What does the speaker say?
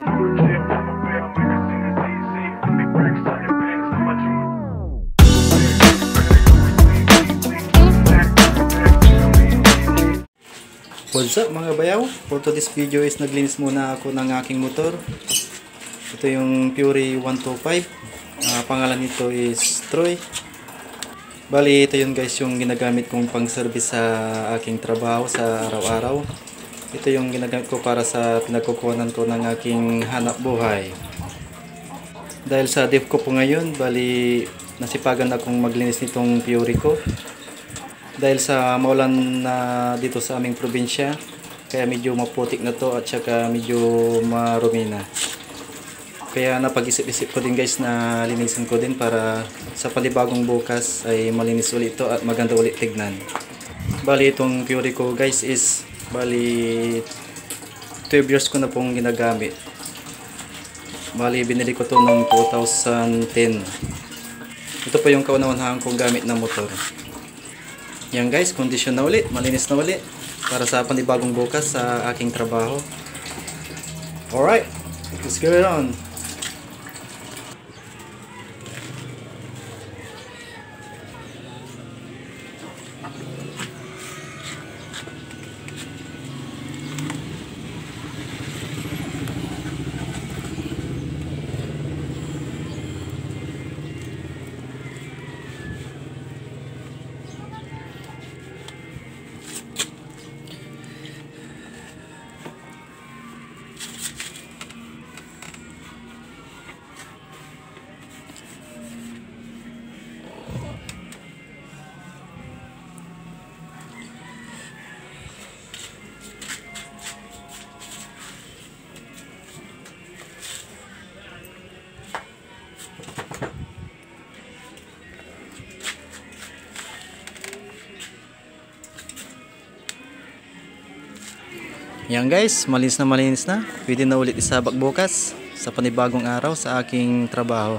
What's up mga bayaw? For today's video is naglinis muna ako ng aking motor. Ito yung Fury 125. Pangalan nito is Troy. Bali ito yun guys, yung ginagamit kong pang service sa aking trabaho sa araw-araw. Ito yung ginagamit ko para sa pinagkukuhanan ko ng aking hanap buhay. Dahil sa div ko po ngayon, bali nasipagan akong maglinis nitong Fury ko. Dahil sa maulan na dito sa aming probinsya, kaya medyo maputik na to at saka medyo marumi na. Kaya napag-isip-isip ko din guys na linisin ko din para sa panibagong bukas ay malinis ulit ito at maganda ulit tignan. Bali itong Fury ko guys is bali 12 years ko na pong ginagamit. Bali binili ko to noong 2010. Ito po yung kauna-unahan kong gamit na motor. Yan guys, kondisyon na ulit, malinis na ulit para sa panibagong bukas sa aking trabaho. Alright, let's get it on. Yan guys, malinis na. Pwede na ulit isabak bukas sa panibagong araw sa aking trabaho.